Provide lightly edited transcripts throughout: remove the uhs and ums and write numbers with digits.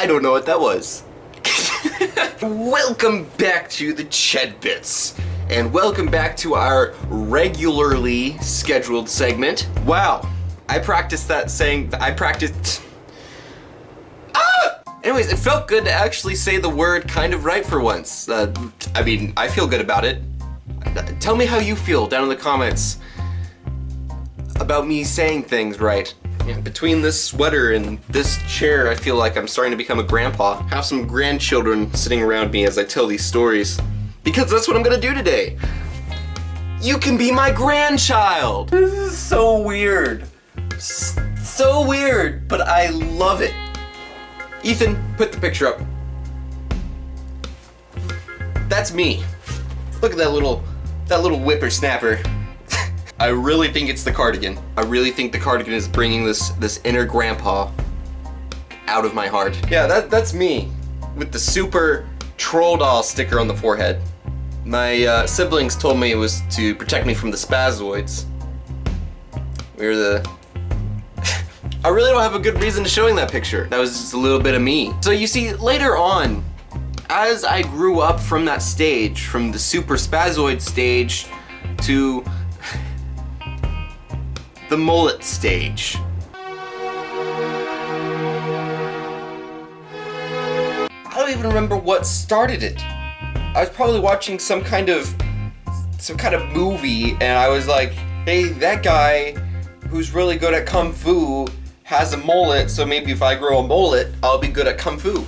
I don't know what that was. Welcome back to the Cheddbits, and welcome back to our regularly scheduled segment. Wow, I practiced that saying, Anyways, it felt good to actually say the word kind of right for once. I mean, I feel good about it. Tell me how you feel down in the comments about me saying things right. Yeah, between this sweater and this chair, I feel like I'm starting to become a grandpa. Have some grandchildren sitting around me as I tell these stories. Because that's what I'm gonna do today. You can be my grandchild! This is so weird. So weird, but I love it. Ethan, put the picture up. That's me. Look at that little whippersnapper. I really think it's the cardigan. I really think the cardigan is bringing this inner grandpa out of my heart. Yeah, that's me with the super troll doll sticker on the forehead. My siblings told me it was to protect me from the spazoids. I really don't have a good reason to showing that picture. That was just a little bit of me. So you see, later on, as I grew up from that stage, from the super spazoid stage to the mullet stage. I don't even remember what started it. I was probably watching some kind of movie, and I was like, hey, that guy who's really good at Kung Fu has a mullet, so maybe if I grow a mullet, I'll be good at Kung Fu.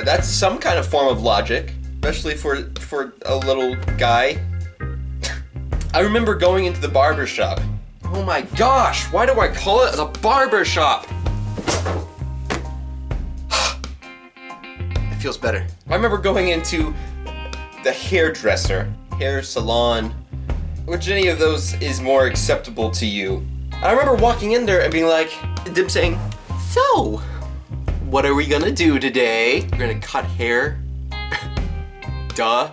That's some kind of form of logic, especially for a little guy. I remember going into the barber shop. Oh my gosh, why do I call it the barber shop? It feels better. I remember going into the hairdresser, hair salon, which any of those is more acceptable to you. I remember walking in there and being like, them saying, so, what are we gonna do today? We're gonna cut hair? Duh.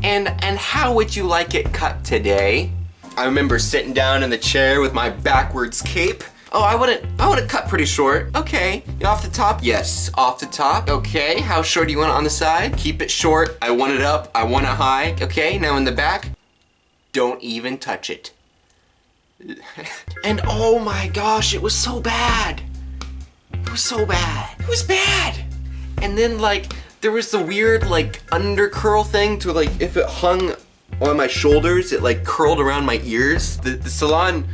And how would you like it cut today? I remember sitting down in the chair with my backwards cape. Oh, I want it cut pretty short. Okay, off the top? Yes, off the top. Okay, how short do you want it on the side? Keep it short. I want it up, I want it high. Okay, now in the back, don't even touch it. And oh my gosh, it was so bad. It was so bad. It was bad. And then like, there was the weird like undercurl thing to like, if it hung on my shoulders, it like curled around my ears. The salon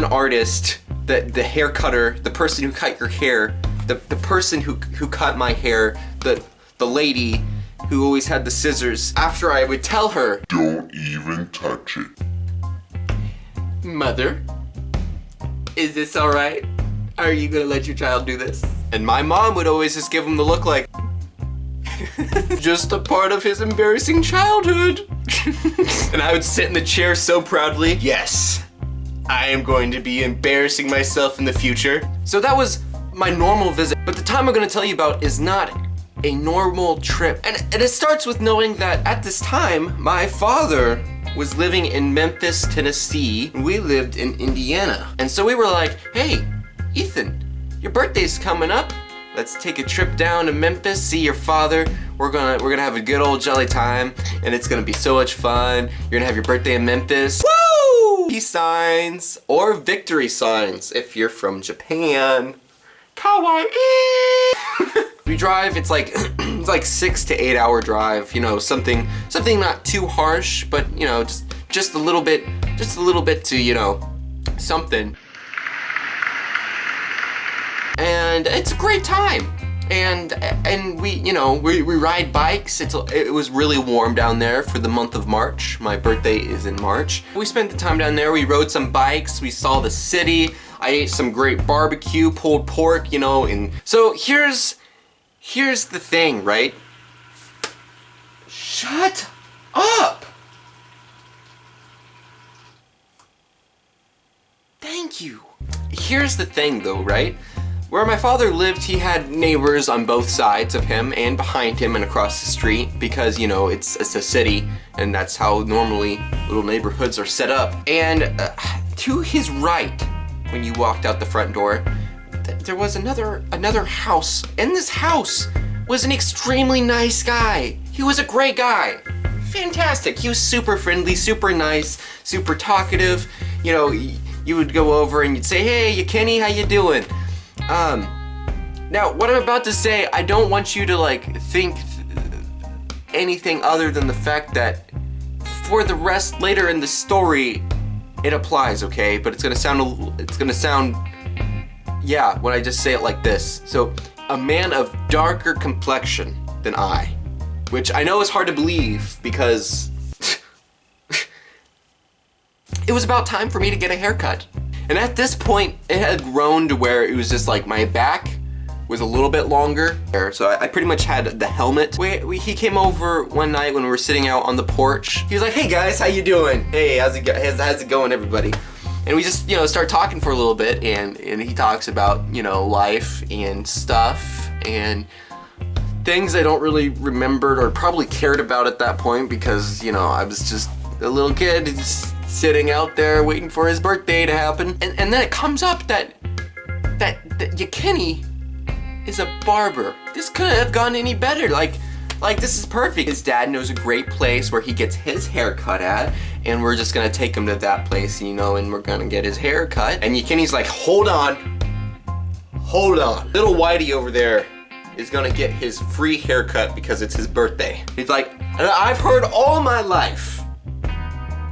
artist, the hair cutter, the person who cut your hair, the person who cut my hair, the lady who always had the scissors, after I would tell her, don't even touch it. Mother, is this all right? Are you gonna let your child do this? And my mom would always just give him the look like, just a part of his embarrassing childhood. And I would sit in the chair so proudly, yes, I am going to be embarrassing myself in the future. So that was my normal visit. But the time I'm gonna tell you about is not a normal trip. And it starts with knowing that at this time, my father was living in Memphis, Tennessee. We lived in Indiana. And so we were like, hey, Ethan, your birthday's coming up. Let's take a trip down to Memphis, see your father. We're gonna have a good old jolly time, and it's gonna be so much fun. You're gonna have your birthday in Memphis. Woo! Peace signs or victory signs if you're from Japan. Kawaii! We drive, it's like it's like 6 to 8 hour drive, you know, something not too harsh, but you know, just a little bit to, you know, something. And it's a great time. And we, you know, we ride bikes. It was really warm down there for the month of March. My birthday is in March. We spent the time down there. We rode some bikes. We saw the city. I ate some great barbecue, pulled pork, you know. And so here's the thing, right? Shut up. Thank you. Here's the thing though, right? Where my father lived, he had neighbors on both sides of him and behind him and across the street because, you know, it's a city and that's how normally little neighborhoods are set up. And to his right, when you walked out the front door, there was another house. In this house was an extremely nice guy. He was a great guy. Fantastic. He was super friendly, super nice, super talkative. You know, you would go over and you'd say, hey, Kenny, how you doing? Now, what I'm about to say, I don't want you to like think anything other than the fact that for the rest later in the story, it applies, okay? But it's gonna sound, yeah, when I just say it like this. So, a man of darker complexion than I, which I know is hard to believe because it was about time for me to get a haircut. And at this point, it had grown to where it was just like my back was a little bit longer. So I pretty much had the helmet. He came over one night when we were sitting out on the porch. He was like, hey guys, how you doing? Hey, how's it going, everybody? And we just, you know, start talking for a little bit, and he talks about, you know, life and stuff and things I don't really remembered or probably cared about at that point because, you know, I was just a little kid just sitting out there waiting for his birthday to happen. And then it comes up that Kenny is a barber. This couldn't have gone any better. Like this is perfect. His dad knows a great place where he gets his hair cut at, and we're just gonna take him to that place, you know, and we're gonna get his hair cut. And Kenny's like, hold on. Little Whitey over there is gonna get his free haircut because it's his birthday. He's like, I've heard all my life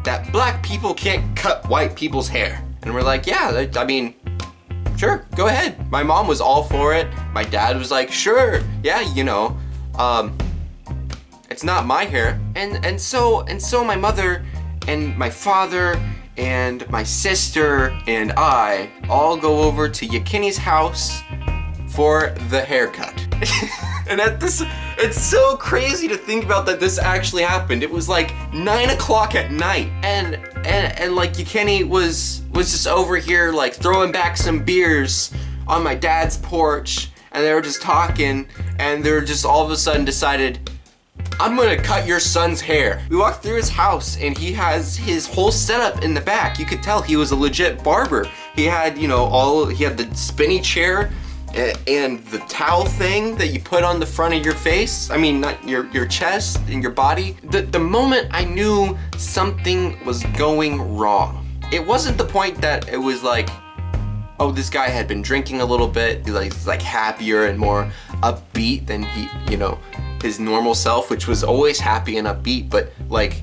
that black people can't cut white people's hair. And we're like, yeah, I mean, sure, go ahead. My mom was all for it. My dad was like, sure, yeah, you know, it's not my hair. And so my mother and my father and my sister and I all go over to Kenny's house for the haircut. And it's so crazy to think about that this actually happened. It was like 9 o'clock at night, and like Kenny was just over here like throwing back some beers on my dad's porch, and they were just talking, and they were just all of a sudden decided, I'm gonna cut your son's hair. We walked through his house, and he has his whole setup in the back. You could tell he was a legit barber. He had, you know, he had the spinny chair and the towel thing that you put on the front of your face. I mean, not your chest and your body. The moment I knew something was going wrong, it wasn't the point that it was like, oh, this guy had been drinking a little bit. He's like happier and more upbeat than his normal self, which was always happy and upbeat, but like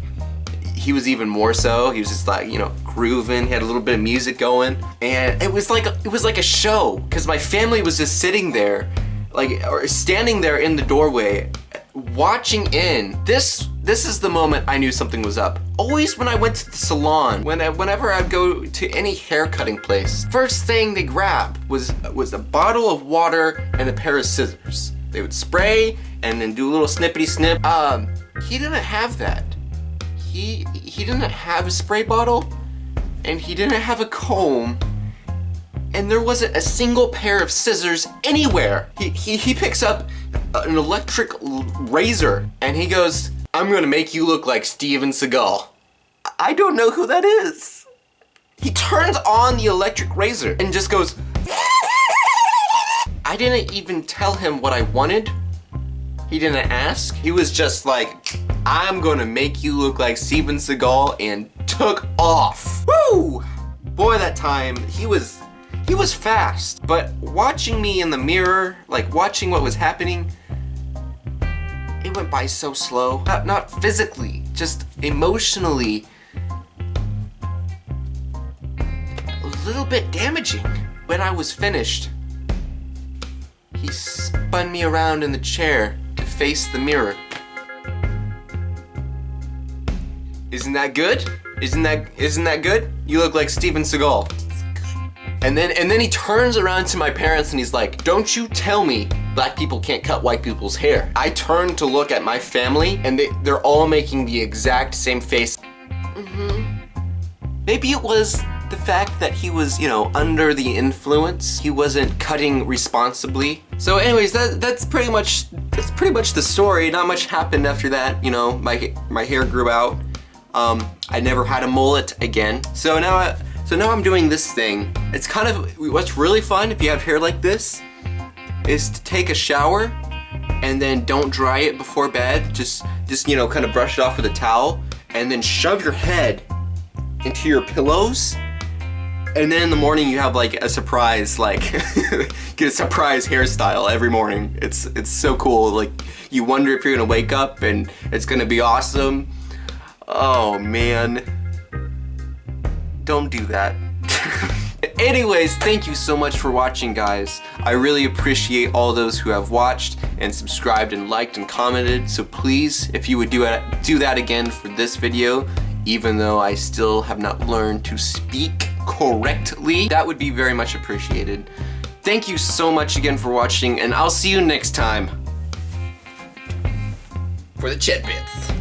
he was even more so. He was just like, grooving, he had a little bit of music going, and it was like a show, because my family was just sitting there, or standing there in the doorway, watching in. This is the moment I knew something was up. Always when I went to the salon, whenever I'd go to any haircutting place, first thing they grab was a bottle of water and a pair of scissors. They would spray and then do a little snippety snip. He didn't have that. He didn't have a spray bottle, and he didn't have a comb, and there wasn't a single pair of scissors anywhere. He picks up an electric razor, and he goes, I'm gonna make you look like Steven Seagal. I don't know who that is. He turns on the electric razor and just goes, I didn't even tell him what I wanted. He didn't ask. He was just like, I'm gonna make you look like Steven Seagal, and took off. Woo! Boy, that time, he was fast. But watching me in the mirror, like watching what was happening, it went by so slow. Not physically, just emotionally. A little bit damaging. When I was finished, he spun me around in the chair to face the mirror. Isn't that good? Isn't that good? You look like Steven Seagal. And then he turns around to my parents and he's like, don't you tell me black people can't cut white people's hair. I turned to look at my family, and they're all making the exact same face. Maybe it was the fact that he was, under the influence. He wasn't cutting responsibly. So anyways, that's pretty much the story. Not much happened after that. My hair grew out. I never had a mullet again. So So now I'm doing this thing. It's kind of, what's really fun if you have hair like this is to take a shower and then don't dry it before bed. Just you know, kind of brush it off with a towel and then shove your head into your pillows. And then in the morning you have like a surprise, like get a surprise hairstyle every morning. It's so cool. Like you wonder if you're gonna wake up and it's gonna be awesome. Oh man, don't do that. Anyways, thank you so much for watching, guys. I really appreciate all those who have watched and subscribed and liked and commented. So please, if you would do that again for this video, even though I still have not learned to speak correctly, that would be very much appreciated. Thank you so much again for watching, and I'll see you next time for the Cheddar Bits.